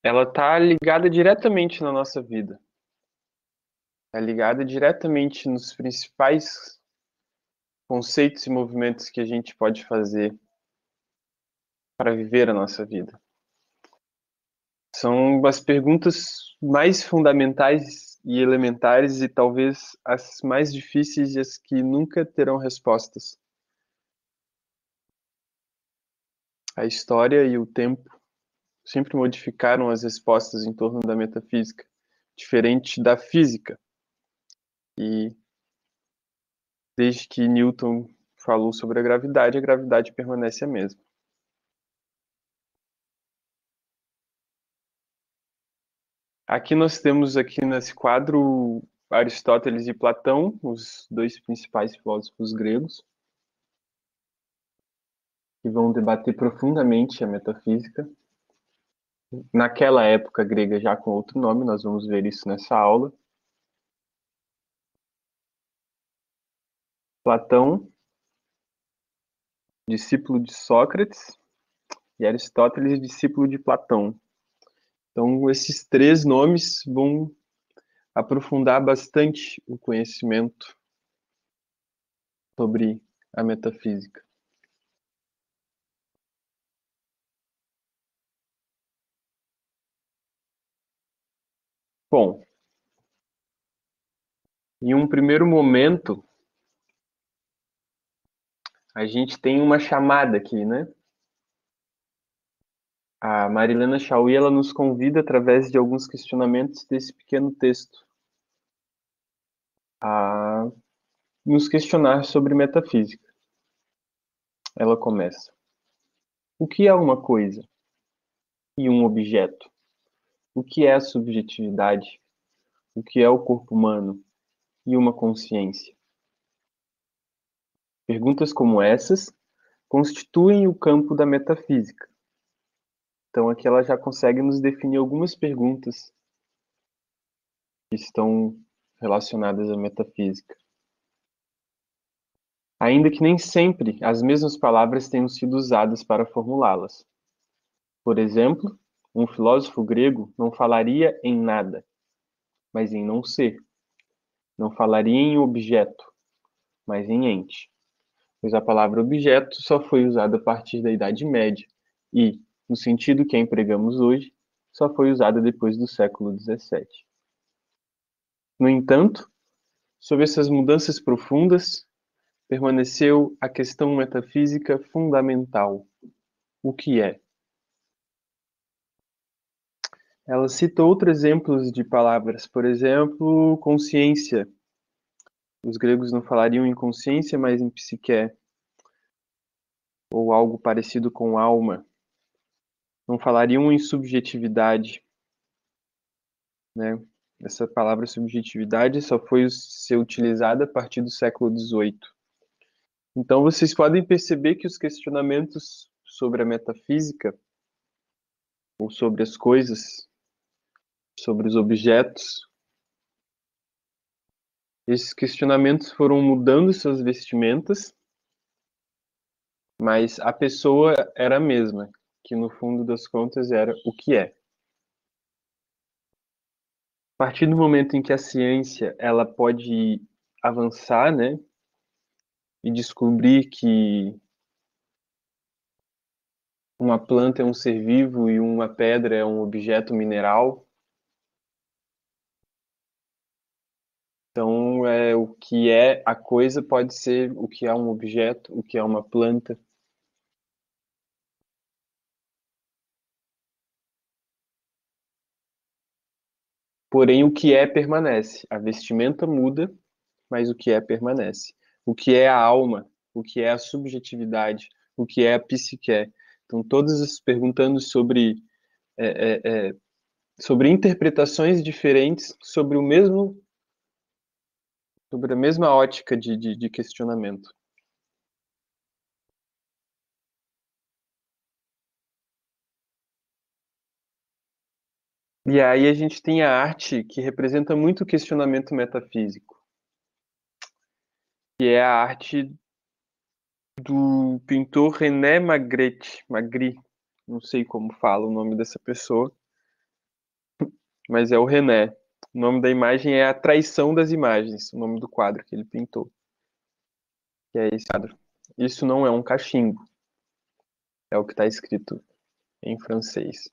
ela está ligada diretamente na nossa vida. Está ligada diretamente nos principais conceitos e movimentos que a gente pode fazer para viver a nossa vida. São as perguntas mais fundamentais e elementares e talvez as mais difíceis e as que nunca terão respostas. A história e o tempo sempre modificaram as respostas em torno da metafísica, diferente da física. E desde que Newton falou sobre a gravidade permanece a mesma. Aqui nós temos aqui nesse quadro Aristóteles e Platão, os dois principais filósofos gregos, que vão debater profundamente a metafísica. Naquela época grega já com outro nome, nós vamos ver isso nessa aula. Platão, discípulo de Sócrates, e Aristóteles, discípulo de Platão. Então, esses três nomes vão aprofundar bastante o conhecimento sobre a metafísica. Bom, em um primeiro momento, a gente tem uma chamada aqui, né? A Marilena Chauí, ela nos convida, através de alguns questionamentos desse pequeno texto, a nos questionar sobre metafísica. Ela começa: o que é uma coisa e um objeto? O que é a subjetividade? O que é o corpo humano e uma consciência? Perguntas como essas constituem o campo da metafísica. Então aqui ela já consegue nos definir algumas perguntas que estão relacionadas à metafísica. Ainda que nem sempre as mesmas palavras tenham sido usadas para formulá-las. Por exemplo, um filósofo grego não falaria em nada, mas em não ser. Não falaria em objeto, mas em ente. Pois a palavra objeto só foi usada a partir da Idade Média e, no sentido que a empregamos hoje, só foi usada depois do século XVII. No entanto, sob essas mudanças profundas, permaneceu a questão metafísica fundamental: o que é? Ela cita outros exemplos de palavras, por exemplo, consciência. Os gregos não falariam em consciência, mas em psique, ou algo parecido com alma. Não falariam em subjetividade, né? Essa palavra subjetividade só foi ser utilizada a partir do século XVIII. Então vocês podem perceber que os questionamentos sobre a metafísica, ou sobre as coisas, sobre os objetos, esses questionamentos foram mudando suas vestimentas, mas a pessoa era a mesma, que no fundo das contas era o que é. A partir do momento em que a ciência ela pode avançar, né, e descobrir que uma planta é um ser vivo e uma pedra é um objeto mineral, então o que é a coisa pode ser o que é um objeto, o que é uma planta. Porém, o que é permanece. A vestimenta muda, mas o que é permanece. O que é a alma, o que é a subjetividade, o que é a psique. Então, todas as perguntando é, é, é, sobre interpretações diferentes sobre a mesma ótica de questionamento. E aí a gente tem a arte que representa muito o questionamento metafísico, que é a arte do pintor René Magritte, não sei como fala o nome dessa pessoa, mas é o René. O nome da imagem é A Traição das Imagens, o nome do quadro que ele pintou. Que é esse quadro. Isso não é um cachimbo, é o que está escrito em francês.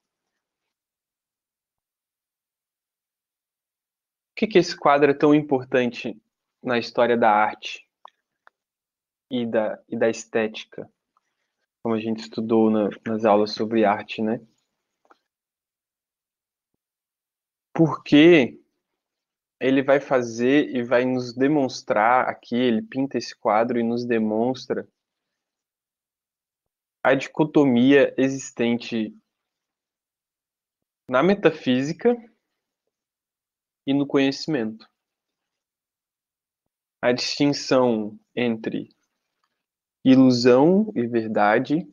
Por que esse quadro é tão importante na história da arte e da estética, como a gente estudou nas aulas sobre arte, né? Porque ele vai fazer e vai nos demonstrar aqui, ele pinta esse quadro e nos demonstra a dicotomia existente na metafísica e no conhecimento. A distinção entre ilusão e verdade,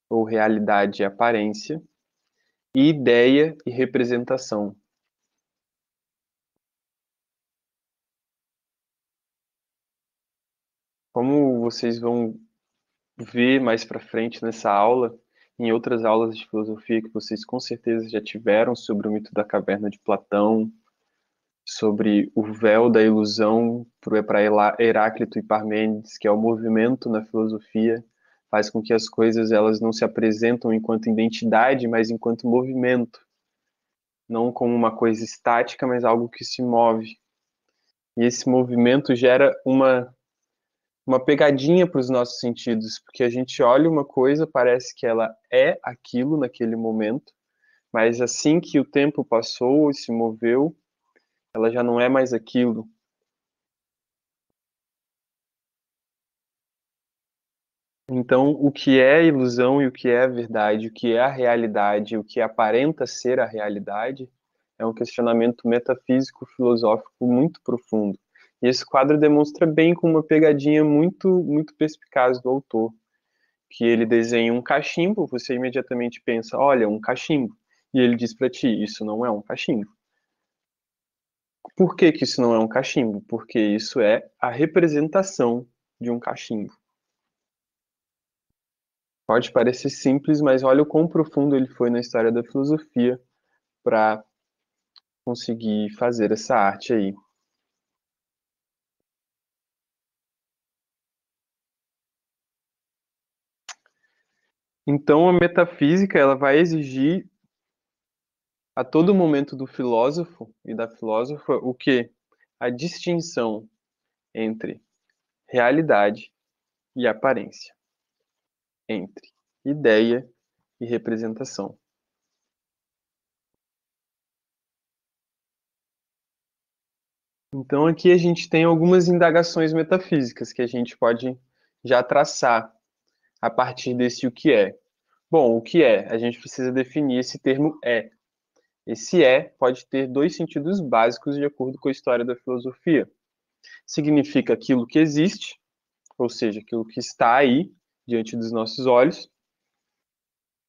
ou realidade e aparência, e ideia e representação. Como vocês vão ver mais para frente nessa aula, em outras aulas de filosofia que vocês com certeza já tiveram sobre o mito da caverna de Platão, sobre o véu da ilusão para Heráclito e Parmênides, que é o movimento na filosofia, faz com que as coisas elas não se apresentam enquanto identidade, mas enquanto movimento, não como uma coisa estática, mas algo que se move. E esse movimento gera uma pegadinha para os nossos sentidos, porque a gente olha uma coisa, parece que ela é aquilo naquele momento, mas assim que o tempo passou e se moveu, ela já não é mais aquilo. Então, o que é ilusão e o que é verdade, o que é a realidade, o que aparenta ser a realidade, é um questionamento metafísico, filosófico muito profundo. E esse quadro demonstra bem com uma pegadinha muito perspicaz do autor, que ele desenha um cachimbo, você imediatamente pensa, olha, um cachimbo. E ele diz para ti, isso não é um cachimbo. Por que que isso não é um cachimbo? Porque isso é a representação de um cachimbo. Pode parecer simples, mas olha o quão profundo ele foi na história da filosofia para conseguir fazer essa arte aí. Então a metafísica ela vai exigir a todo momento do filósofo e da filósofa o quê? A distinção entre realidade e aparência, entre ideia e representação. Então aqui a gente tem algumas indagações metafísicas que a gente pode já traçar a partir desse o que é. Bom, o que é? A gente precisa definir esse termo é. Esse é pode ter dois sentidos básicos de acordo com a história da filosofia. Significa aquilo que existe, ou seja, aquilo que está aí diante dos nossos olhos,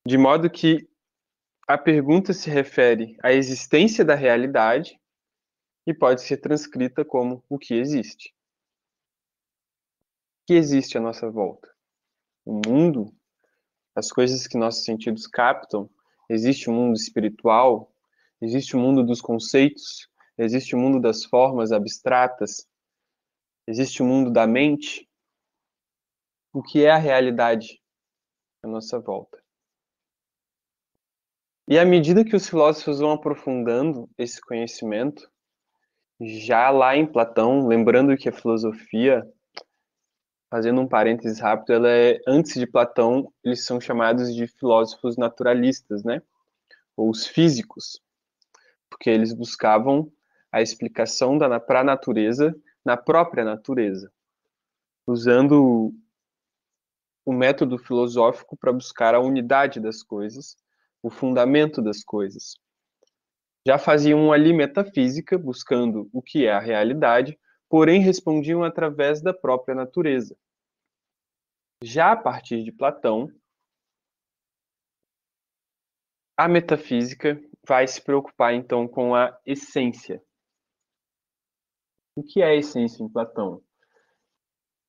de modo que a pergunta se refere à existência da realidade e pode ser transcrita como o que existe. O que existe à nossa volta? O mundo, as coisas que nossos sentidos captam, existe o mundo espiritual, existe o mundo dos conceitos, existe o mundo das formas abstratas, existe o mundo da mente. O que é a realidade à nossa volta? E à medida que os filósofos vão aprofundando esse conhecimento, já lá em Platão, lembrando que a filosofia, fazendo um parênteses rápido, ela é antes de Platão, eles são chamados de filósofos naturalistas, né? Ou os físicos, porque eles buscavam a explicação para a natureza na própria natureza, usando o método filosófico para buscar a unidade das coisas, o fundamento das coisas. Já faziam ali metafísica, buscando o que é a realidade, porém respondiam através da própria natureza. Já a partir de Platão, a metafísica vai se preocupar então com a essência. O que é a essência em Platão?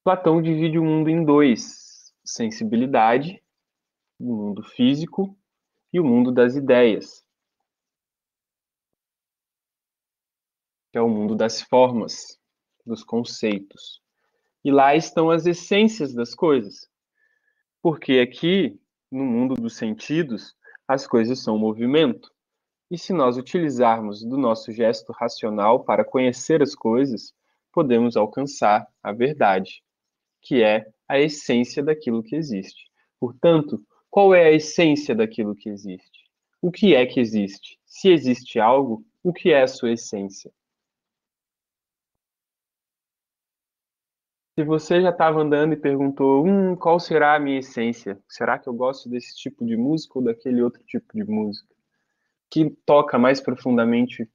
Platão divide o mundo em dois: sensibilidade, o mundo físico, e o mundo das ideias. que é o mundo das formas, dos conceitos. E lá estão as essências das coisas. Porque aqui, no mundo dos sentidos, as coisas são movimento. E se nós utilizarmos do nosso gesto racional para conhecer as coisas, podemos alcançar a verdade, que é a essência daquilo que existe. Portanto, qual é a essência daquilo que existe? O que é que existe? Se existe algo, o que é a sua essência? Se você já estava andando e perguntou, qual será a minha essência? Será que eu gosto desse tipo de música ou daquele outro tipo de música? Que toca mais profundamente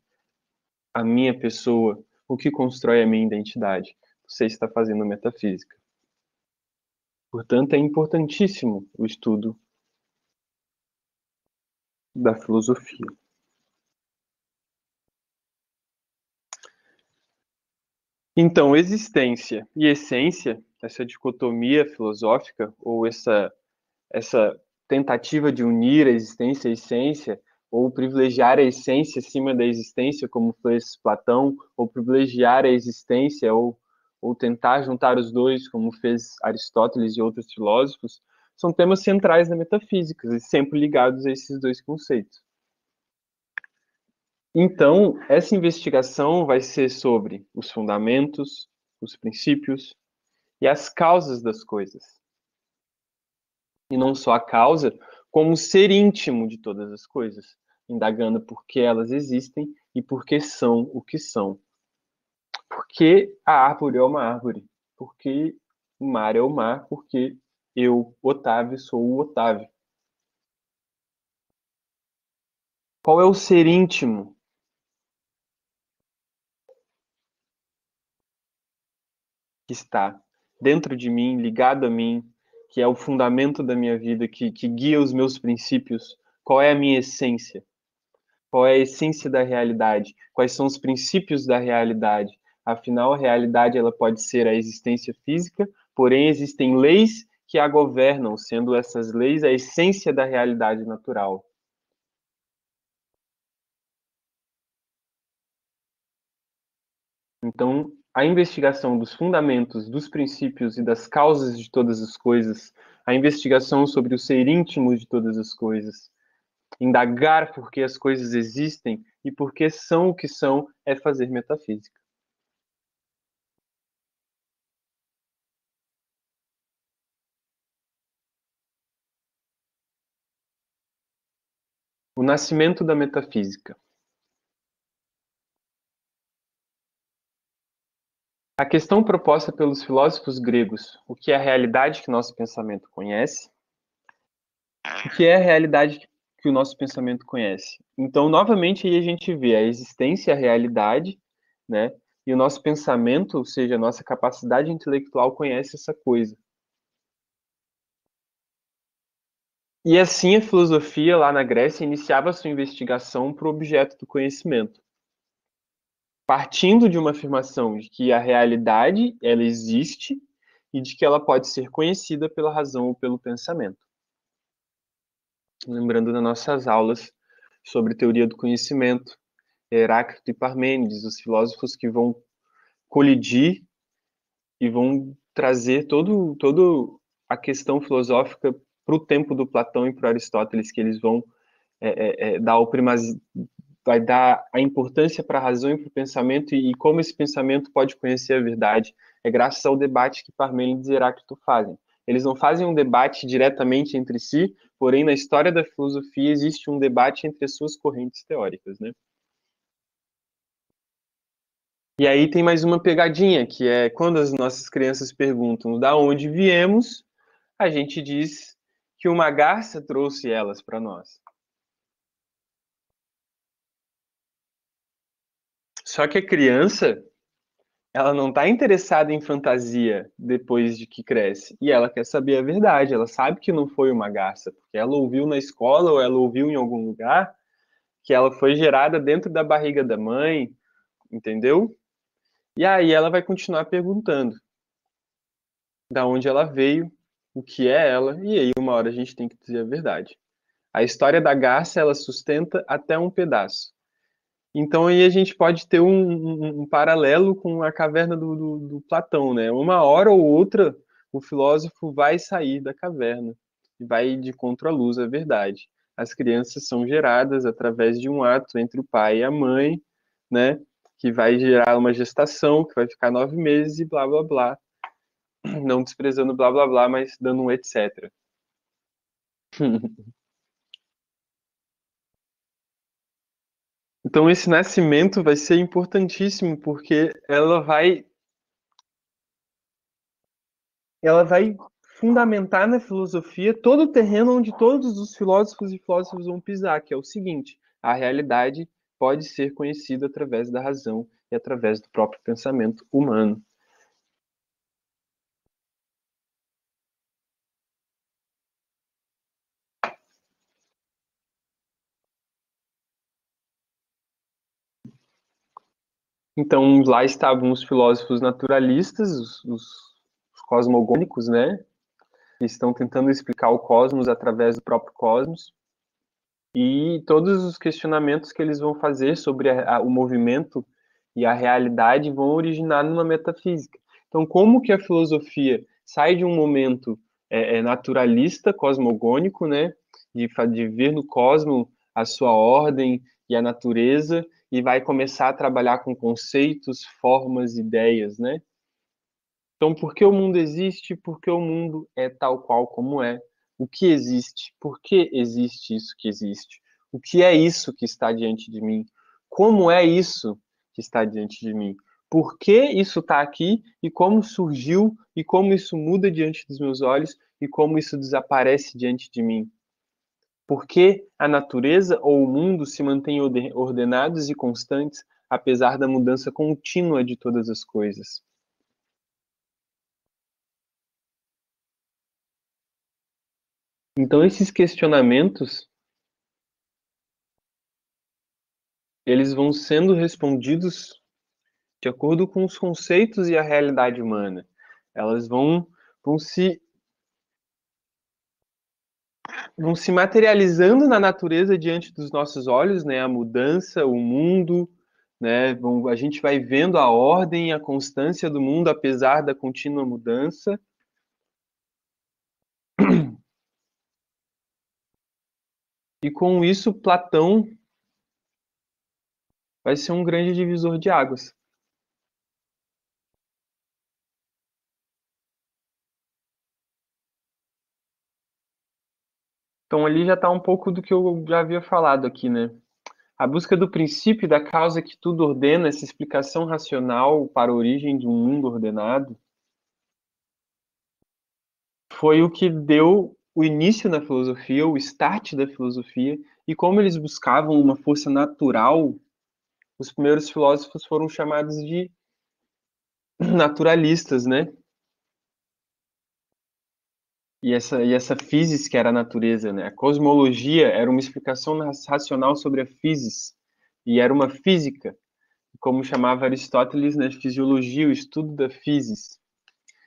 a minha pessoa, o que constrói a minha identidade? Você está fazendo metafísica. Portanto, é importantíssimo o estudo da filosofia. Então, existência e essência, essa dicotomia filosófica, ou essa tentativa de unir a existência e a essência, ou privilegiar a essência acima da existência, como fez Platão, ou privilegiar a existência, ou tentar juntar os dois, como fez Aristóteles e outros filósofos, são temas centrais da metafísica, e sempre ligados a esses dois conceitos. Então, essa investigação vai ser sobre os fundamentos, os princípios e as causas das coisas. E não só a causa, como o ser íntimo de todas as coisas, indagando por que elas existem e por que são o que são. Por que a árvore é uma árvore? Por que o mar é o mar? Porque eu, Otávio, sou o Otávio. Qual é o ser íntimo que está dentro de mim, ligado a mim, que é o fundamento da minha vida, que guia os meus princípios? Qual é a minha essência? Qual é a essência da realidade? Quais são os princípios da realidade? Afinal, a realidade ela pode ser a existência física, porém existem leis que a governam, sendo essas leis a essência da realidade natural. Então, a investigação dos fundamentos, dos princípios e das causas de todas as coisas, a investigação sobre o ser íntimo de todas as coisas, indagar por que as coisas existem e por que são o que são, é fazer metafísica. O nascimento da metafísica. A questão proposta pelos filósofos gregos, o que é a realidade que nosso pensamento conhece? O que é a realidade que o nosso pensamento conhece? Então, novamente, aí a gente vê a existência, a realidade, né? E o nosso pensamento, ou seja, a nossa capacidade intelectual conhece essa coisa. E assim a filosofia lá na Grécia iniciava sua investigação para o objeto do conhecimento, partindo de uma afirmação de que a realidade ela existe e de que ela pode ser conhecida pela razão ou pelo pensamento. Lembrando das nossas aulas sobre teoria do conhecimento, Heráclito e Parmênides, os filósofos que vão colidir e vão trazer todo a questão filosófica para o tempo do Platão e para Aristóteles, que eles vão dar o vai dar a importância para a razão e para o pensamento e como esse pensamento pode conhecer a verdade. É graças ao debate que Parmênides e Heráclito fazem. Eles não fazem um debate diretamente entre si, porém, na história da filosofia existe um debate entre as suas correntes teóricas, né? E aí tem mais uma pegadinha, que é quando as nossas crianças perguntam da onde viemos, a gente diz que uma garça trouxe elas para nós. Só que a criança, ela não está interessada em fantasia depois de que cresce. E ela quer saber a verdade. Ela sabe que não foi uma garça, porque ela ouviu na escola ou ela ouviu em algum lugar que ela foi gerada dentro da barriga da mãe, entendeu? E aí ela vai continuar perguntando da onde ela veio, o que é ela, e aí uma hora a gente tem que dizer a verdade. A história da garça, ela sustenta até um pedaço. Então aí a gente pode ter um paralelo com a caverna do Platão, né? Uma hora ou outra o filósofo vai sair da caverna e vai de contra a luz à verdade. As crianças são geradas através de um ato entre o pai e a mãe, né? Que vai gerar uma gestação, que vai ficar 9 meses e blá blá blá. Não desprezando blá blá blá, mas dando um etc. Então esse nascimento vai ser importantíssimo porque ela vai fundamentar na filosofia todo o terreno onde todos os filósofos e filósofos vão pisar, que é o seguinte: a realidade pode ser conhecida através da razão e através do próprio pensamento humano. Então lá estavam os filósofos naturalistas, os cosmogônicos, né? Que estão tentando explicar o cosmos através do próprio cosmos. E todos os questionamentos que eles vão fazer sobre o movimento e a realidade vão originar numa metafísica. Então, como que a filosofia sai de um momento naturalista, cosmogônico, né, de ver no cosmos a sua ordem e a natureza, e vai começar a trabalhar com conceitos, formas, ideias, né? Então, por que o mundo existe? Porque o mundo é tal qual como é. O que existe? Por que existe isso que existe? O que é isso que está diante de mim? Como é isso que está diante de mim? Por que isso está aqui e como surgiu e como isso muda diante dos meus olhos e como isso desaparece diante de mim? Por que a natureza ou o mundo se mantêm ordenados e constantes apesar da mudança contínua de todas as coisas? Então, esses questionamentos, eles vão sendo respondidos de acordo com os conceitos e a realidade humana. Elas vão se, vão se materializando na natureza diante dos nossos olhos, né? A mudança, o mundo, né? A gente vai vendo a ordem e a constância do mundo, apesar da contínua mudança. E com isso, Platão vai ser um grande divisor de águas. Então ali já está um pouco do que eu já havia falado aqui, né? A busca do princípio e da causa que tudo ordena, essa explicação racional para a origem de um mundo ordenado, foi o que deu o início na filosofia, o start da filosofia, e como eles buscavam uma força natural, os primeiros filósofos foram chamados de naturalistas, né? E essa physis que era a natureza, né? A cosmologia era uma explicação racional sobre a physis, e era uma física, como chamava Aristóteles, né? Fisiologia, o estudo da physis.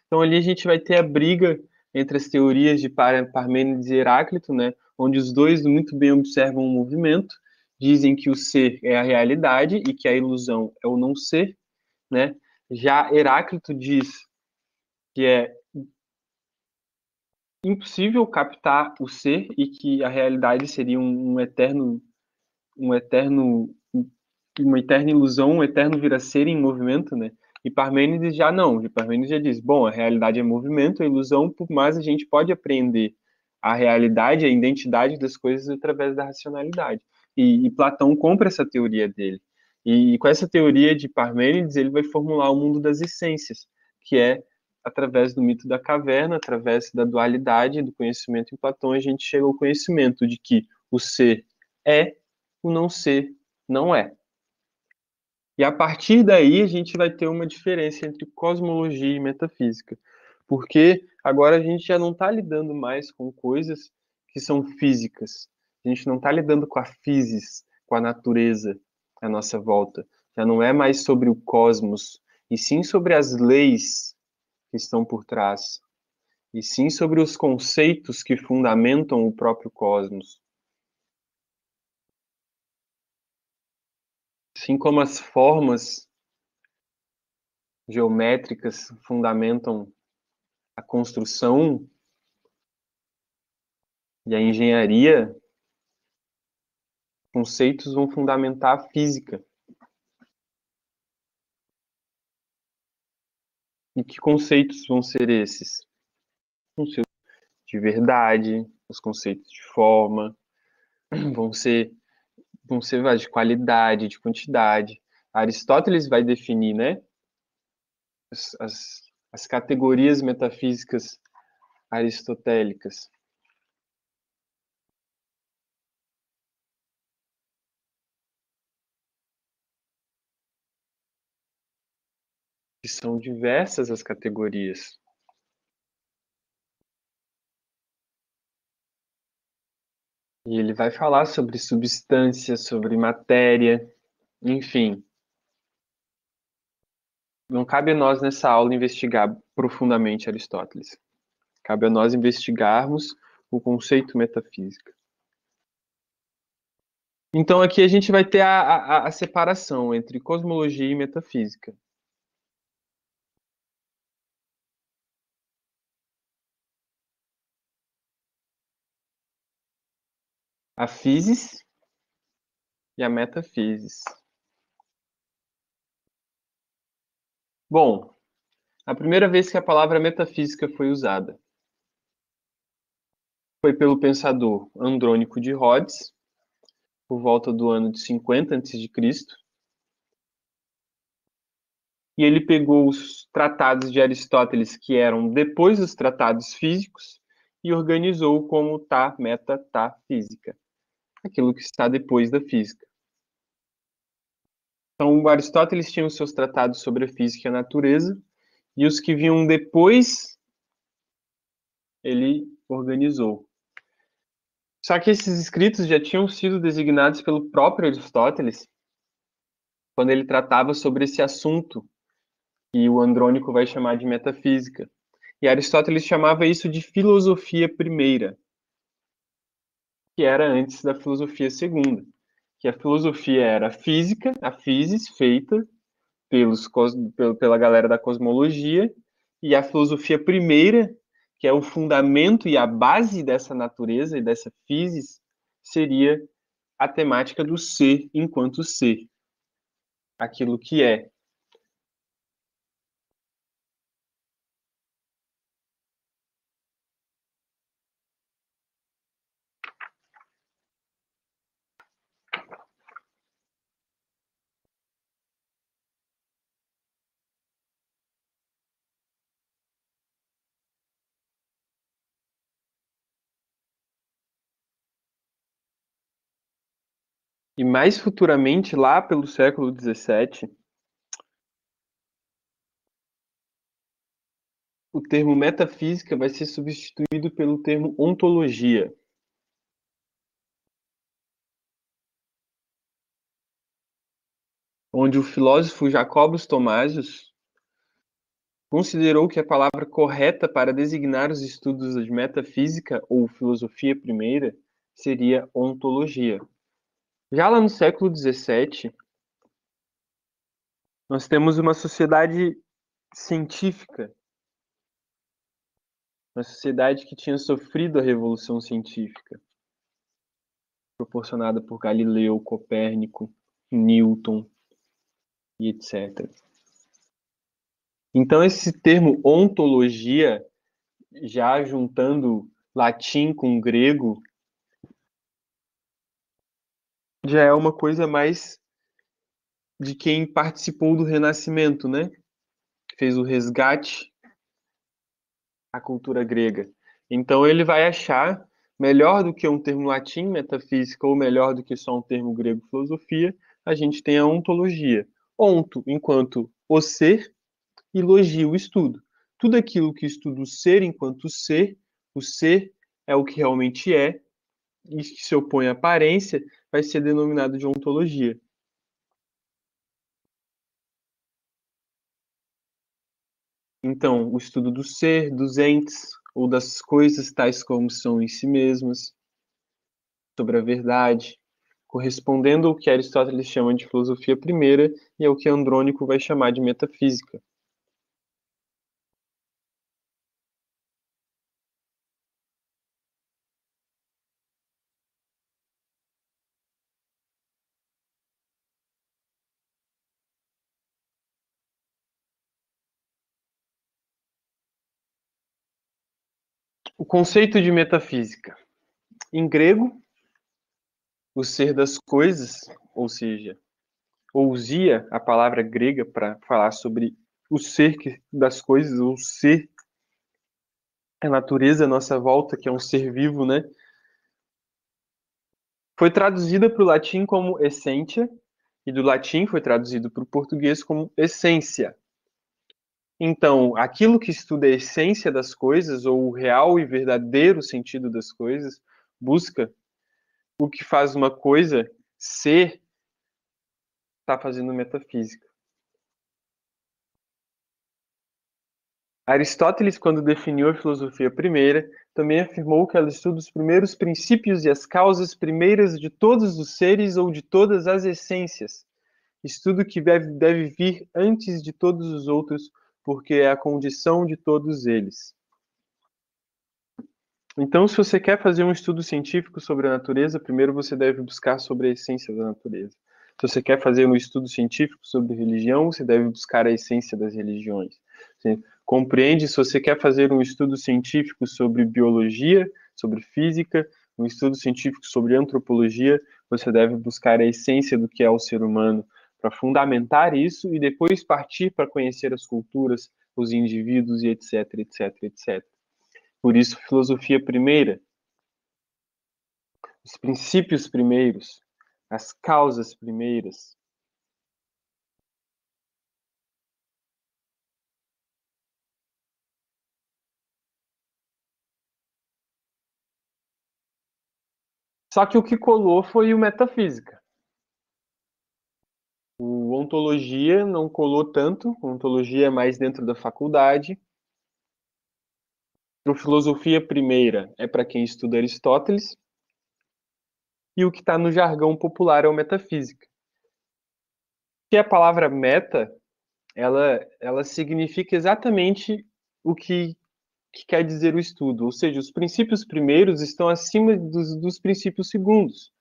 Então ali a gente vai ter a briga entre as teorias de Parmênides e Heráclito, né, onde os dois muito bem observam o movimento, dizem que o ser é a realidade e que a ilusão é o não ser, né? Já Heráclito diz que é impossível captar o ser e que a realidade seria um eterno, uma eterna ilusão, um eterno vir a ser em movimento, né? E Parmênides já não. E Parmênides já diz, bom, a realidade é movimento, a ilusão, por mais a gente pode apreender a realidade, a identidade das coisas através da racionalidade. E Platão compra essa teoria dele. E com essa teoria de Parmênides, ele vai formular o mundo das essências, que é através do mito da caverna, através da dualidade do conhecimento em Platão, a gente chega ao conhecimento de que o ser é, o não ser não é. E a partir daí a gente vai ter uma diferença entre cosmologia e metafísica, porque agora a gente já não está lidando mais com coisas que são físicas, a gente não está lidando com a physis, com a natureza à nossa volta, já não é mais sobre o cosmos, e sim sobre as leis que estão por trás, e sim sobre os conceitos que fundamentam o próprio cosmos. Assim como as formas geométricas fundamentam a construção e a engenharia, conceitos vão fundamentar a física. E que conceitos vão ser esses? Conceitos de verdade, os conceitos de forma, vão ser de qualidade, de quantidade. Aristóteles vai definir, né, as categorias metafísicas aristotélicas. Que são diversas as categorias. E ele vai falar sobre substância, sobre matéria, enfim. Não cabe a nós nessa aula investigar profundamente Aristóteles. Cabe a nós investigarmos o conceito metafísica. Então aqui a gente vai ter a separação entre cosmologia e metafísica. A physis e a metaphysis. Bom, a primeira vez que a palavra metafísica foi usada foi pelo pensador Andrônico de Rhodes, por volta do ano de 50 a.C. E ele pegou os tratados de Aristóteles, que eram depois dos tratados físicos, e organizou como tá, meta, tá, física. Aquilo que está depois da física. Então, o Aristóteles tinha os seus tratados sobre a física e a natureza, e os que vinham depois, ele organizou. Só que esses escritos já tinham sido designados pelo próprio Aristóteles, quando ele tratava sobre esse assunto, que o Andrônico vai chamar de metafísica. E Aristóteles chamava isso de filosofia primeira, que era antes da filosofia segunda. Que a filosofia era a física, a physis, feita pela galera da cosmologia, e a filosofia primeira, que é o fundamento e a base dessa natureza e dessa physis, seria a temática do ser enquanto ser, aquilo que é. E mais futuramente, lá pelo século XVII, o termo metafísica vai ser substituído pelo termo ontologia. Onde o filósofo Jacobus Thomasius considerou que a palavra correta para designar os estudos de metafísica ou filosofia primeira seria ontologia. Já lá no século XVII, nós temos uma sociedade científica, uma sociedade que tinha sofrido a revolução científica, proporcionada por Galileu, Copérnico, Newton e etc. Então, esse termo ontologia, já juntando latim com grego, já é uma coisa mais de quem participou do Renascimento, né? Fez o resgate à cultura grega. Então ele vai achar melhor do que um termo latim, metafísica, ou melhor do que só um termo grego, filosofia, a gente tem a ontologia. Onto, enquanto o ser, e logia, o estudo. Tudo aquilo que estuda o ser enquanto o ser é o que realmente é, e que se opõe à aparência, vai ser denominado de ontologia. Então, o estudo do ser, dos entes, ou das coisas tais como são em si mesmas, sobre a verdade, correspondendo ao que Aristóteles chama de filosofia primeira e ao que Andrônico vai chamar de metafísica. O conceito de metafísica. Em grego, o ser das coisas, ou seja, ousia, a palavra grega para falar sobre o ser das coisas, ou ser, a natureza à nossa volta, que é um ser vivo, né? Foi traduzida para o latim como essentia, e do latim foi traduzido para o português como essência. Então, aquilo que estuda a essência das coisas, ou o real e verdadeiro sentido das coisas, busca o que faz uma coisa ser, está fazendo metafísica. Aristóteles, quando definiu a filosofia primeira, também afirmou que ela estuda os primeiros princípios e as causas primeiras de todos os seres ou de todas as essências. Estudo que deve vir antes de todos os outros, porque é a condição de todos eles. Então, se você quer fazer um estudo científico sobre a natureza, primeiro você deve buscar sobre a essência da natureza. Se você quer fazer um estudo científico sobre religião, você deve buscar a essência das religiões. Você compreende? Se você quer fazer um estudo científico sobre biologia, sobre física, um estudo científico sobre antropologia, você deve buscar a essência do que é o ser humano para fundamentar isso e depois partir para conhecer as culturas, os indivíduos e etc, etc, etc. Por isso, filosofia primeira, os princípios primeiros, as causas primeiras. Só que o que colou foi o metafísica. O ontologia não colou tanto, a ontologia é mais dentro da faculdade. A filosofia primeira é para quem estuda Aristóteles, e o que está no jargão popular é o metafísica. Que a palavra meta, ela significa exatamente o que quer dizer o estudo, ou seja, os princípios primeiros estão acima dos princípios segundos.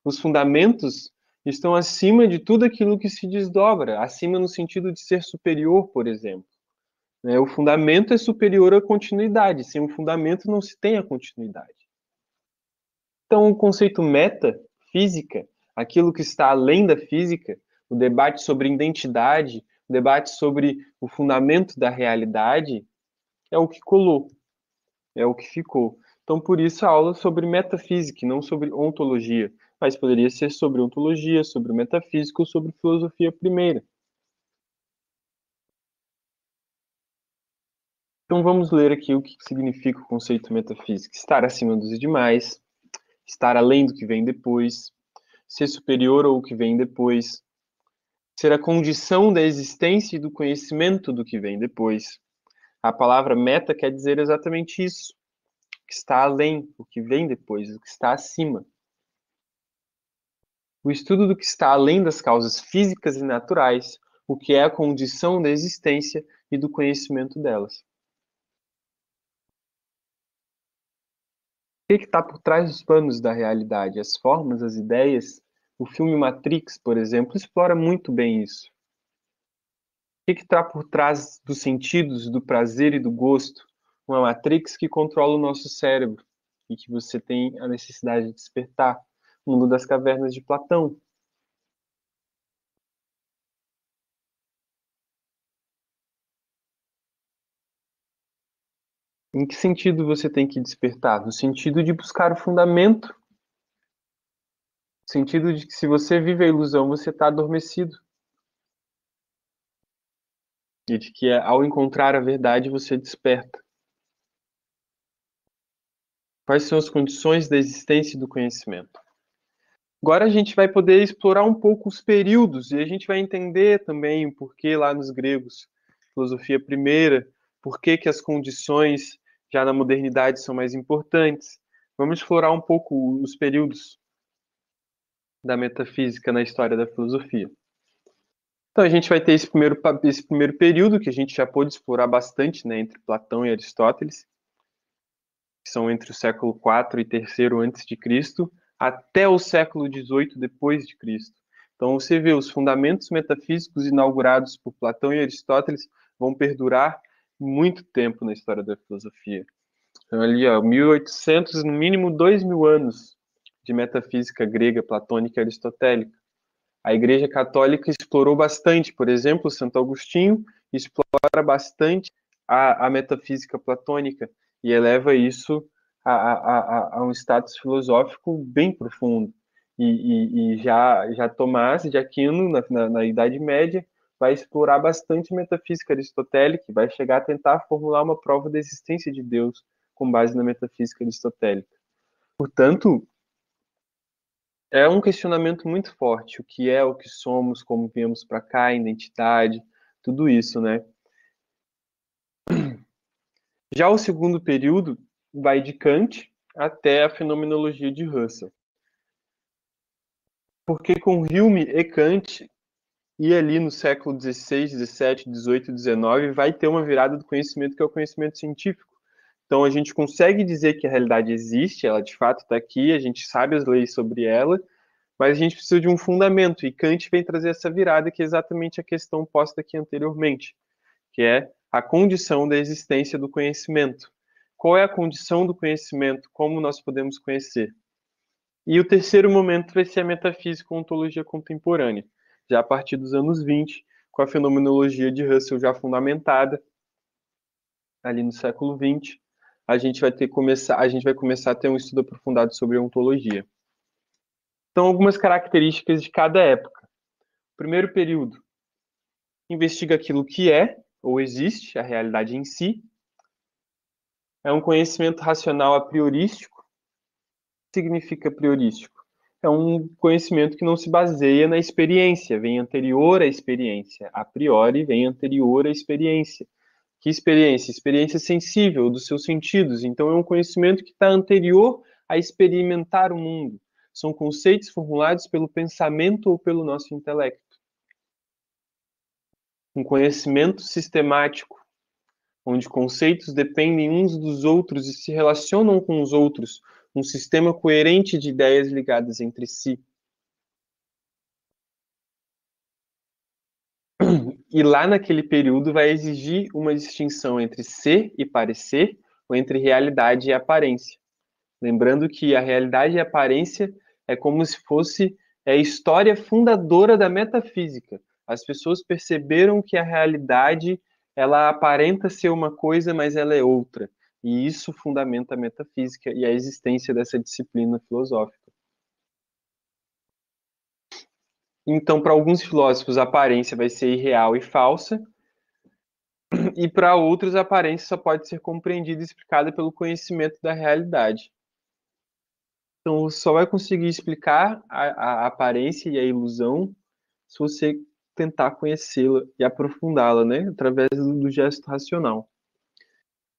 Os fundamentos estão acima de tudo aquilo que se desdobra, acima no sentido de ser superior, por exemplo. O fundamento é superior à continuidade. Sem um fundamento não se tem a continuidade. Então, o conceito meta, física, aquilo que está além da física, o debate sobre identidade, o debate sobre o fundamento da realidade, é o que colou, é o que ficou. Então, por isso, a aula é sobre metafísica, não sobre ontologia. Mas poderia ser sobre ontologia, sobre metafísica ou sobre filosofia primeira. Então, vamos ler aqui o que significa o conceito metafísico. Estar acima dos demais, estar além do que vem depois, ser superior ao que vem depois, ser a condição da existência e do conhecimento do que vem depois. A palavra meta quer dizer exatamente isso, o que está além, o que vem depois, o que está acima. O estudo do que está além das causas físicas e naturais, o que é a condição da existência e do conhecimento delas. O que está por trás dos panos da realidade? As formas, as ideias. O filme Matrix, por exemplo, explora muito bem isso. O que está por trás dos sentidos, do prazer e do gosto? Uma Matrix que controla o nosso cérebro e que você tem a necessidade de despertar. O mundo das cavernas de Platão. Em que sentido você tem que despertar? No sentido de buscar o fundamento. No sentido de que se você vive a ilusão, você está adormecido. E de que ao encontrar a verdade, você desperta. Quais são as condições da existência e do conhecimento? Agora a gente vai poder explorar um pouco os períodos e a gente vai entender também o porquê lá nos gregos, filosofia primeira, por que as condições já na modernidade são mais importantes. Vamos explorar um pouco os períodos. da metafísica na história da filosofia. Então a gente vai ter esse primeiro período que a gente já pôde explorar bastante, né, entre Platão e Aristóteles, que são entre o século IV e III antes de Cristo até o século XVIII depois de Cristo. Então você vê os fundamentos metafísicos inaugurados por Platão e Aristóteles vão perdurar muito tempo na história da filosofia. Então ali, 1800, no mínimo 2000 anos de metafísica grega, platônica e aristotélica. A Igreja Católica explorou bastante, por exemplo, Santo Agostinho explora bastante a metafísica platônica e eleva isso a um status filosófico bem profundo. E já Tomás de Aquino, na Idade Média, vai explorar bastante metafísica aristotélica, vai chegar a tentar formular uma prova da existência de Deus com base na metafísica aristotélica. Portanto, é um questionamento muito forte. O que é, o que somos, como viemos para cá, identidade, tudo isso, né? Já o segundo período vai de Kant até a fenomenologia de Russell. Porque com Hume e Kant, e ali no século XVI, XVII, XVIII, XIX, vai ter uma virada do conhecimento que é o conhecimento científico. Então a gente consegue dizer que a realidade existe, ela de fato está aqui, a gente sabe as leis sobre ela, mas a gente precisa de um fundamento, e Kant vem trazer essa virada, que é exatamente a questão posta aqui anteriormente, que é a condição da existência do conhecimento. Qual é a condição do conhecimento? Como nós podemos conhecer? E o terceiro momento vai ser a metafísica e ontologia contemporânea, já a partir dos anos 20, com a fenomenologia de Russell já fundamentada, ali no século 20, a gente vai começar a ter um estudo aprofundado sobre ontologia. Então, algumas características de cada época. Primeiro período, investiga aquilo que é ou existe, a realidade em si. É um conhecimento racional a priorístico. O que significa priorístico? É um conhecimento que não se baseia na experiência, vem anterior à experiência. A priori, vem anterior à experiência. Que experiência? Experiência sensível dos seus sentidos. Então, é um conhecimento que está anterior a experimentar o mundo. São conceitos formulados pelo pensamento ou pelo nosso intelecto. Um conhecimento sistemático, onde conceitos dependem uns dos outros e se relacionam com os outros, um sistema coerente de ideias ligadas entre si. E lá naquele período vai exigir uma distinção entre ser e parecer, ou entre realidade e aparência. Lembrando que a realidade e a aparência é como se fosse a história fundadora da metafísica. As pessoas perceberam que a realidade ela aparenta ser uma coisa, mas ela é outra. E isso fundamenta a metafísica e a existência dessa disciplina filosófica. Então, para alguns filósofos, a aparência vai ser irreal e falsa, e para outros, a aparência só pode ser compreendida e explicada pelo conhecimento da realidade. Então, só vai conseguir explicar a aparência e a ilusão se você tentar conhecê-la e aprofundá-la, né, através do gesto racional.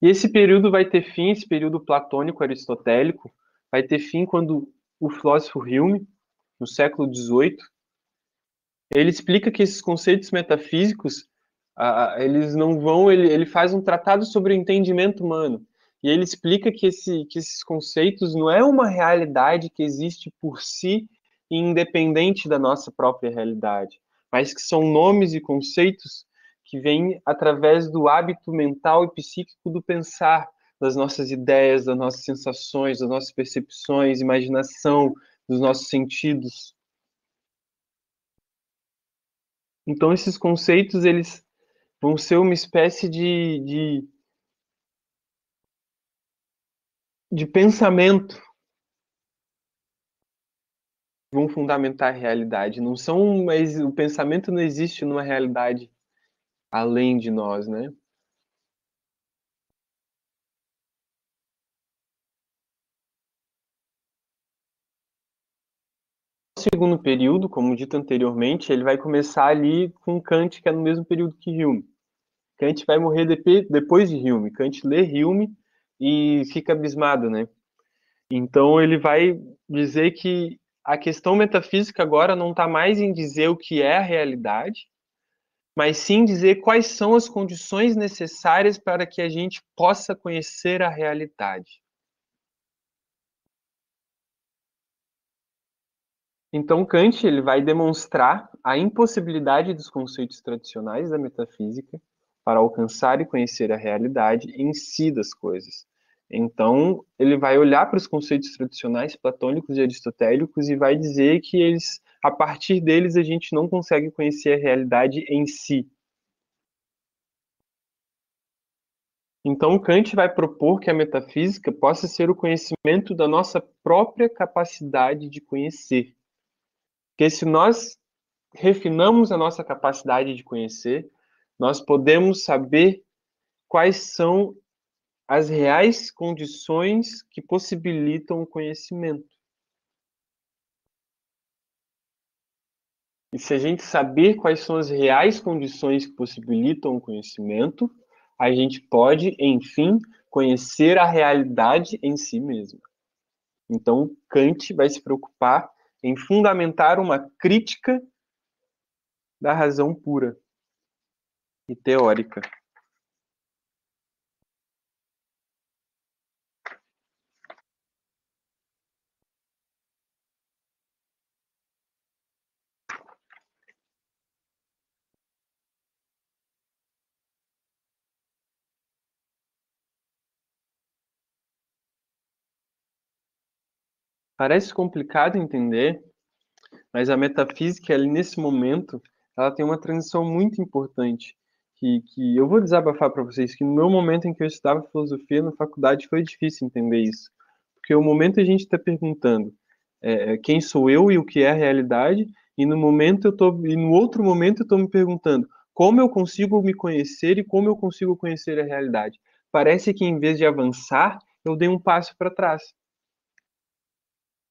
E esse período vai ter fim, esse período platônico aristotélico, vai ter fim quando o filósofo Hume, no século XVIII, ele explica que esses conceitos metafísicos, eles não vão, ele faz um tratado sobre o entendimento humano, e ele explica que esses conceitos não é uma realidade que existe por si, independente da nossa própria realidade, mas que são nomes e conceitos que vêm através do hábito mental e psíquico do pensar, das nossas ideias, das nossas sensações, das nossas percepções, imaginação, dos nossos sentidos. Então, esses conceitos, eles vão ser uma espécie de pensamento, vão fundamentar a realidade. Não são, mas o pensamento não existe numa realidade além de nós, né? O segundo período, como dito anteriormente, ele vai começar ali com Kant, que é no mesmo período que Hume. Kant vai morrer depois de Hume. Kant lê Hume e fica abismado, né? Então ele vai dizer que a questão metafísica agora não está mais em dizer o que é a realidade, mas sim dizer quais são as condições necessárias para que a gente possa conhecer a realidade. Então, Kant ele vai demonstrar a impossibilidade dos conceitos tradicionais da metafísica para alcançar e conhecer a realidade em si das coisas. Então, ele vai olhar para os conceitos tradicionais platônicos e aristotélicos e vai dizer que eles, a partir deles, a gente não consegue conhecer a realidade em si. Então, Kant vai propor que a metafísica possa ser o conhecimento da nossa própria capacidade de conhecer. Porque se nós refinamos a nossa capacidade de conhecer, nós podemos saber quais são as reais condições que possibilitam o conhecimento. E se a gente saber quais são as reais condições que possibilitam o conhecimento, a gente pode, enfim, conhecer a realidade em si mesmo. Então, Kant vai se preocupar em fundamentar uma crítica da razão pura e teórica. Parece complicado entender, mas a metafísica, ela, nesse momento, ela tem uma transição muito importante. Que eu vou desabafar para vocês que no meu momento em que eu estudava filosofia na faculdade foi difícil entender isso. Porque o momento a gente está perguntando quem sou eu e o que é a realidade, e no outro momento eu estou me perguntando como eu consigo me conhecer e como eu consigo conhecer a realidade. Parece que em vez de avançar, eu dei um passo para trás.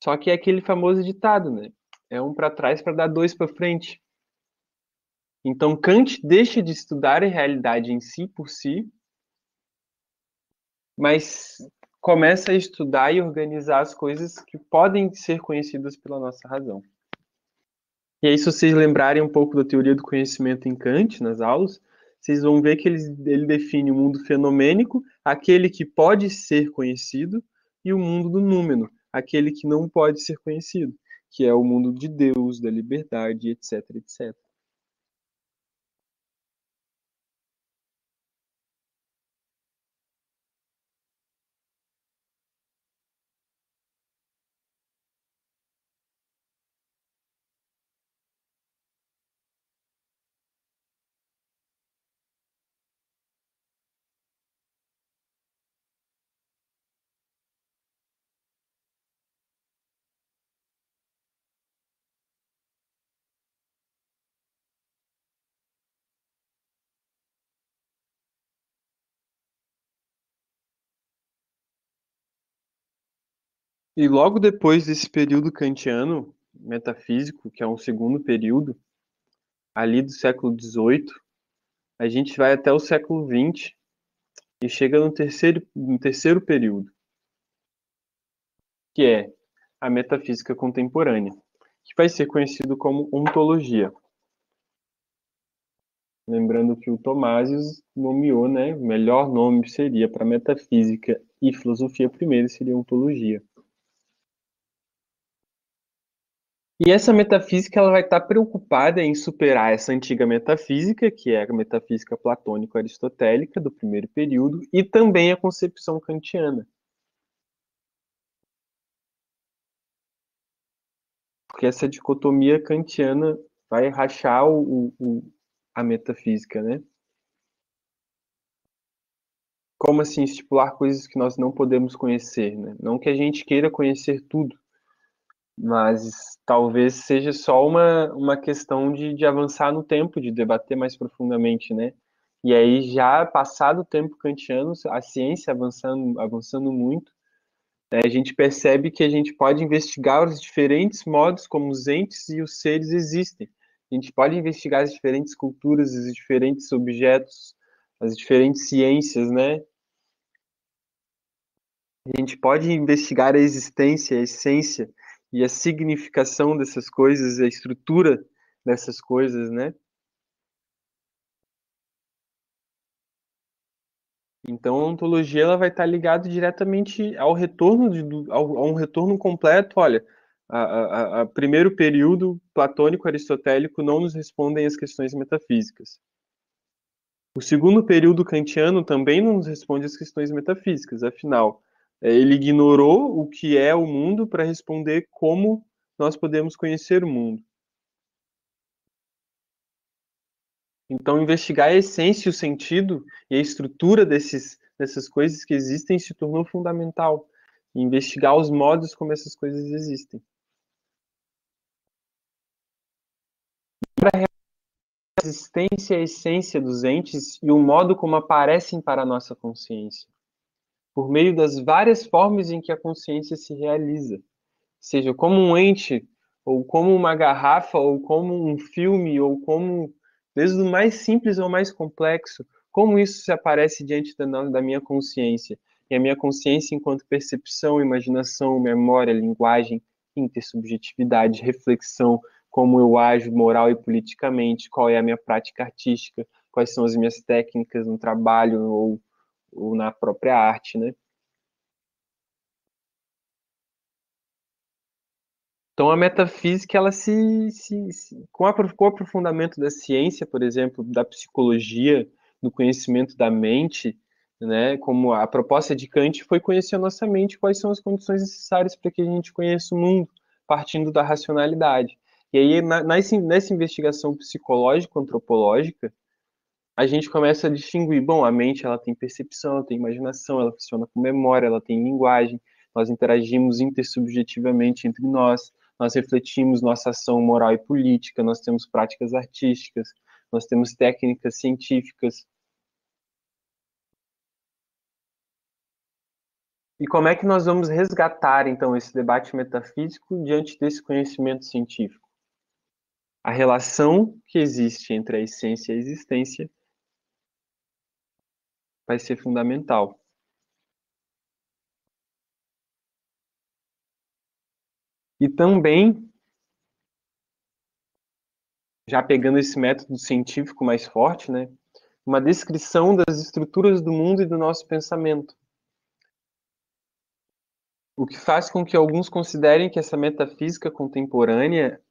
Só que é aquele famoso ditado, né? É um para trás para dar dois para frente. Então Kant deixa de estudar a realidade em si por si, mas começa a estudar e organizar as coisas que podem ser conhecidas pela nossa razão. E aí, se vocês lembrarem um pouco da teoria do conhecimento em Kant, nas aulas, vocês vão ver que ele define o mundo fenomênico, aquele que pode ser conhecido, e o mundo do númeno, aquele que não pode ser conhecido, que é o mundo de Deus, da liberdade, etc, etc. E logo depois desse período kantiano metafísico, que é um segundo período, ali do século XVIII, a gente vai até o século XX e chega no terceiro período, que é a metafísica contemporânea, que vai ser conhecido como ontologia. Lembrando que o Tomasius nomeou, né, o melhor nome seria para metafísica e filosofia primeiro seria ontologia. E essa metafísica ela vai estar preocupada em superar essa antiga metafísica, que é a metafísica platônico-aristotélica do primeiro período, e também a concepção kantiana. Porque essa dicotomia kantiana vai rachar a metafísica, né? Como assim estipular coisas que nós não podemos conhecer, né? Não que a gente queira conhecer tudo, mas talvez seja só uma questão de avançar no tempo, de debater mais profundamente, né? E aí, já passado o tempo kantiano, a ciência avançando muito, né, a gente percebe que a gente pode investigar os diferentes modos como os entes e os seres existem. A gente pode investigar as diferentes culturas, os diferentes objetos, as diferentes ciências, né? A gente pode investigar a existência, a essência, e a significação dessas coisas, a estrutura dessas coisas, né? Então, a ontologia ela vai estar ligada diretamente ao retorno a um retorno completo. Olha, a primeiro período platônico aristotélico não nos respondem as questões metafísicas. O segundo período kantiano também não nos responde as questões metafísicas. Afinal, ele ignorou o que é o mundo para responder como nós podemos conhecer o mundo. Então, investigar a essência, o sentido e a estrutura dessas coisas que existem se tornou fundamental. E investigar os modos como essas coisas existem. Para a existência e a essência dos entes e o modo como aparecem para a nossa consciência, por meio das várias formas em que a consciência se realiza, seja como um ente, ou como uma garrafa, ou como um filme, ou como, desde o mais simples ao mais complexo, como isso se aparece diante da minha consciência. E a minha consciência enquanto percepção, imaginação, memória, linguagem, intersubjetividade, reflexão, como eu ajo moral e politicamente, qual é a minha prática artística, quais são as minhas técnicas no trabalho ou na própria arte, né? Então, a metafísica, ela com o aprofundamento da ciência, por exemplo, da psicologia, do conhecimento da mente, né, como a proposta de Kant foi conhecer a nossa mente, quais são as condições necessárias para que a gente conheça o mundo, partindo da racionalidade. E aí, nessa investigação psicológico-antropológica, a gente começa a distinguir, bom, a mente ela tem percepção, ela tem imaginação, ela funciona com memória, ela tem linguagem, nós interagimos intersubjetivamente entre nós refletimos nossa ação moral e política, nós temos práticas artísticas, nós temos técnicas científicas. E como é que nós vamos resgatar, então, esse debate metafísico diante desse conhecimento científico? A relação que existe entre a essência e a existência vai ser fundamental. E também já pegando esse método científico mais forte, né, uma descrição das estruturas do mundo e do nosso pensamento. O que faz com que alguns considerem que essa metafísica contemporânea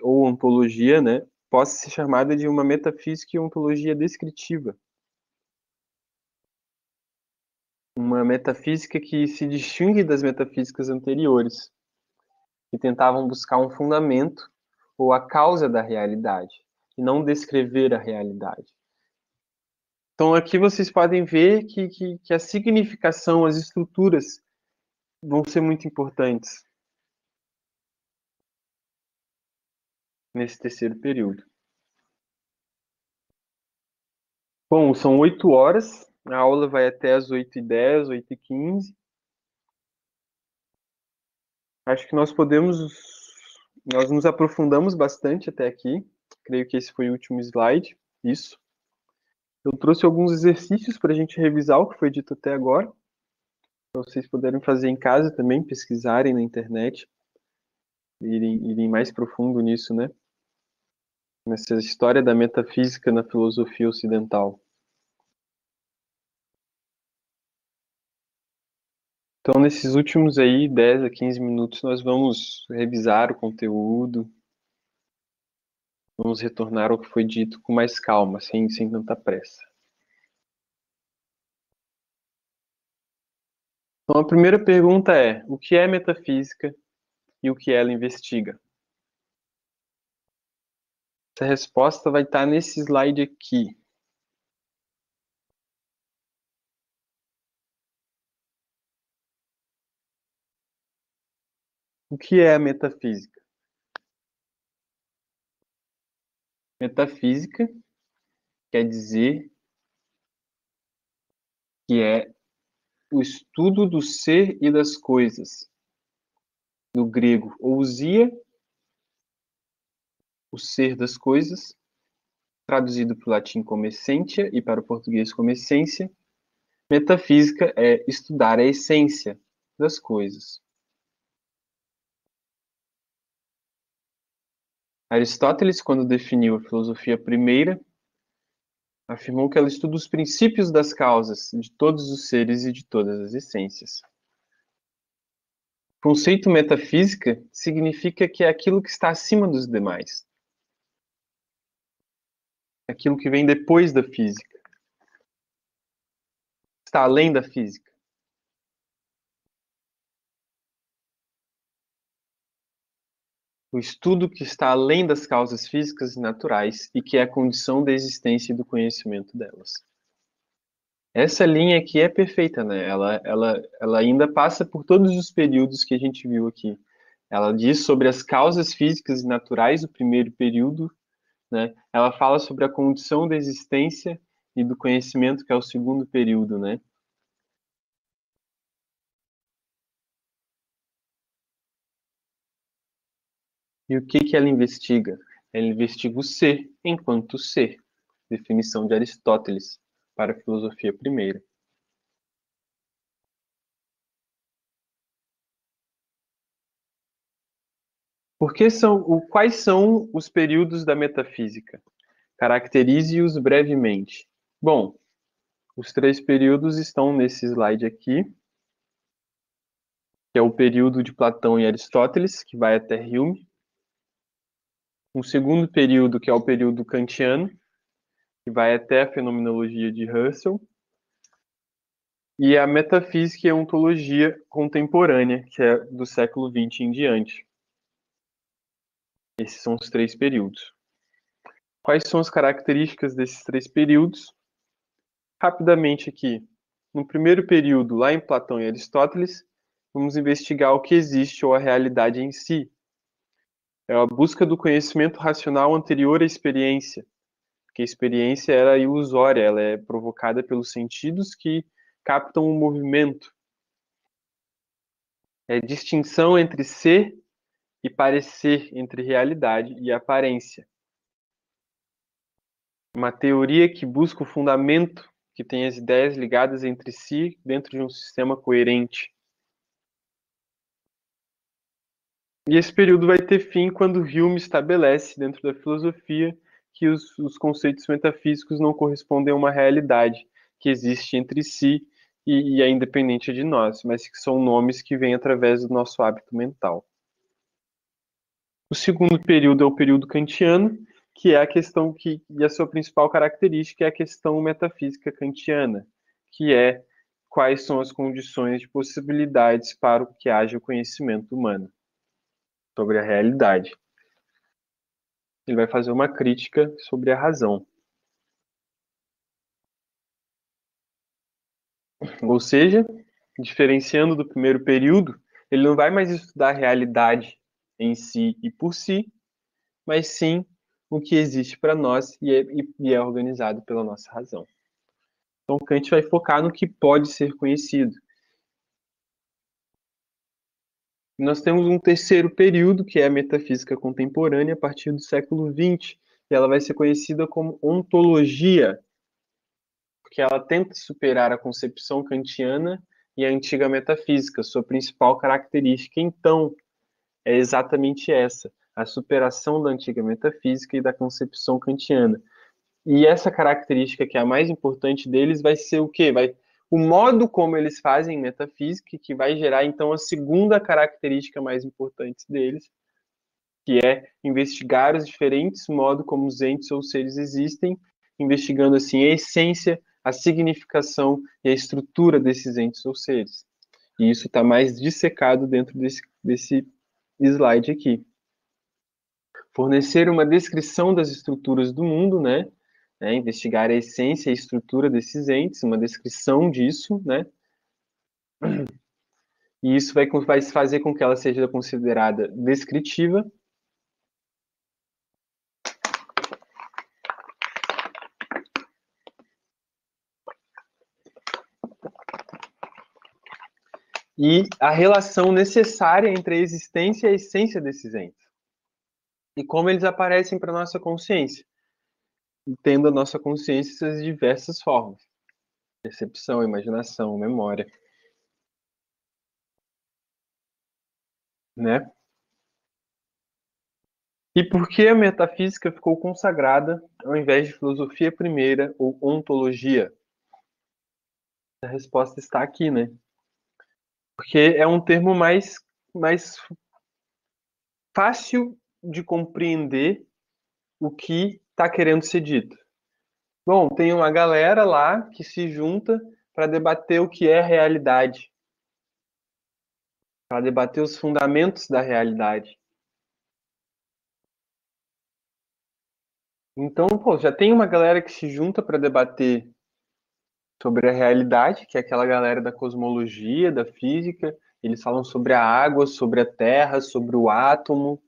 ou ontologia, né, possa ser chamada de uma metafísica e ontologia descritiva. Uma metafísica que se distingue das metafísicas anteriores, que tentavam buscar um fundamento ou a causa da realidade, e não descrever a realidade. Então, aqui vocês podem ver que a significação, as estruturas vão ser muito importantes nesse terceiro período. Bom, são 8 horas, a aula vai até as 8h10, 8h15. Acho que nós nos aprofundamos bastante até aqui. Creio que esse foi o último slide. Isso. Eu trouxe alguns exercícios para a gente revisar o que foi dito até agora, para vocês poderem fazer em casa também, pesquisarem na internet, irem mais profundo nisso, né? Nessa história da metafísica na filosofia ocidental. Então, nesses últimos aí 10 a 15 minutos, nós vamos revisar o conteúdo, vamos retornar ao que foi dito com mais calma, sem tanta pressa. Então, a primeira pergunta é: o que é metafísica e o que ela investiga? Essa resposta vai estar nesse slide aqui. O que é a metafísica? Metafísica quer dizer que é o estudo do ser e das coisas. No grego, ousia, o ser das coisas, traduzido para o latim como essentia e para o português como essência. Metafísica é estudar a essência das coisas. Aristóteles, quando definiu a filosofia primeira, afirmou que ela estuda os princípios das causas de todos os seres e de todas as essências. O conceito metafísica significa que é aquilo que está acima dos demais, aquilo que vem depois da física, está além da física. O estudo que está além das causas físicas e naturais e que é a condição da existência e do conhecimento delas. Essa linha aqui é perfeita, né? Ela ainda passa por todos os períodos que a gente viu aqui. Ela diz sobre as causas físicas e naturais, o primeiro período, né? Ela fala sobre a condição da existência e do conhecimento, que é o segundo período, né? E o que que ela investiga? Ela investiga o ser enquanto ser, definição de Aristóteles para a filosofia primeira. Quais são os períodos da metafísica? Caracterize-os brevemente. Bom, os três períodos estão nesse slide aqui, que é o período de Platão e Aristóteles, que vai até Hume. Um segundo período, que é o período kantiano, que vai até a fenomenologia de Husserl. E a metafísica e a ontologia contemporânea, que é do século XX em diante. Esses são os três períodos. Quais são as características desses três períodos? Rapidamente aqui. No primeiro período, lá em Platão e Aristóteles, vamos investigar o que existe ou a realidade em si. É a busca do conhecimento racional anterior à experiência, porque a experiência era ilusória, ela é provocada pelos sentidos que captam o movimento. É distinção entre ser e parecer, entre realidade e aparência. Uma teoria que busca o fundamento, que tem as ideias ligadas entre si dentro de um sistema coerente. E esse período vai ter fim quando Hume estabelece, dentro da filosofia, que os conceitos metafísicos não correspondem a uma realidade que existe entre si e é independente de nós, mas que são nomes que vêm através do nosso hábito mental. O segundo período é o período kantiano, que é a questão e a sua principal característica é a questão metafísica kantiana, que é quais são as condições de possibilidades para o que haja o conhecimento humano sobre a realidade. Ele vai fazer uma crítica sobre a razão. Ou seja, diferenciando do primeiro período, ele não vai mais estudar a realidade em si e por si, mas sim o que existe para nós e é organizado pela nossa razão. Então, Kant vai focar no que pode ser conhecido. Nós temos um terceiro período, que é a metafísica contemporânea, a partir do século XX, e ela vai ser conhecida como ontologia, porque ela tenta superar a concepção kantiana e a antiga metafísica. Sua principal característica, então, é exatamente essa, a superação da antiga metafísica e da concepção kantiana. E essa característica, que é a mais importante deles, vai ser o quê? O modo como eles fazem metafísica, que vai gerar, então, a segunda característica mais importante deles, que é investigar os diferentes modos como os entes ou seres existem, investigando, assim, a essência, a significação e a estrutura desses entes ou seres. E isso está mais dissecado dentro desse slide aqui. Fornecer uma descrição das estruturas do mundo, né? Investigar a essência e a estrutura desses entes, uma descrição disso, né? E isso vai fazer com que ela seja considerada descritiva. E a relação necessária entre a existência e a essência desses entes. E como eles aparecem para a nossa consciência. Tendo a nossa consciência essas diversas formas. Percepção, imaginação, memória. Né? E por que a metafísica ficou consagrada ao invés de filosofia primeira ou ontologia? A resposta está aqui, né? Porque é um termo mais fácil de compreender o que está querendo ser dito. Bom, tem uma galera lá que se junta para debater o que é realidade, para debater os fundamentos da realidade. Então, pô, já tem uma galera que se junta para debater sobre a realidade, que é aquela galera da cosmologia, da física. Eles falam sobre a água, sobre a terra, sobre o átomo.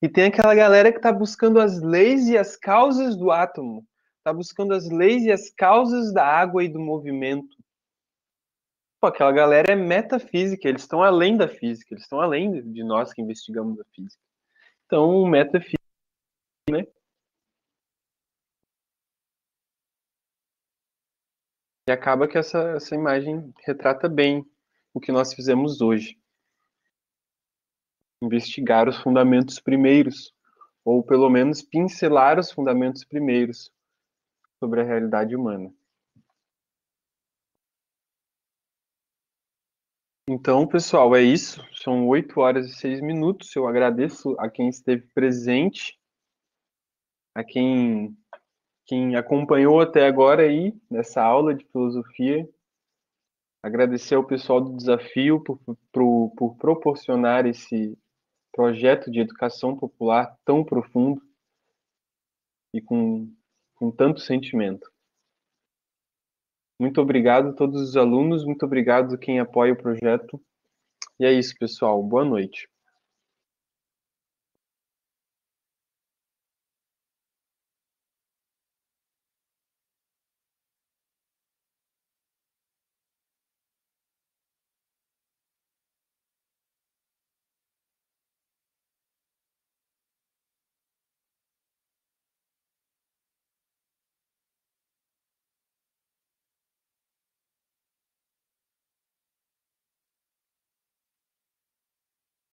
E tem aquela galera que está buscando as leis e as causas do átomo, está buscando as leis e as causas da água e do movimento. Pô, aquela galera é metafísica, eles estão além da física, eles estão além de nós que investigamos a física. Então, metafísica, né? E acaba que essa imagem retrata bem o que nós fizemos hoje. Investigar os fundamentos primeiros, ou pelo menos pincelar os fundamentos primeiros sobre a realidade humana. Então, pessoal, é isso. São 8 horas e 6 minutos. Eu agradeço a quem esteve presente, a quem acompanhou até agora aí nessa aula de filosofia. Agradecer ao pessoal do desafio por proporcionar esse projeto de educação popular tão profundo e com tanto sentimento. Muito obrigado a todos os alunos, muito obrigado a quem apoia o projeto. E é isso, pessoal. Boa noite.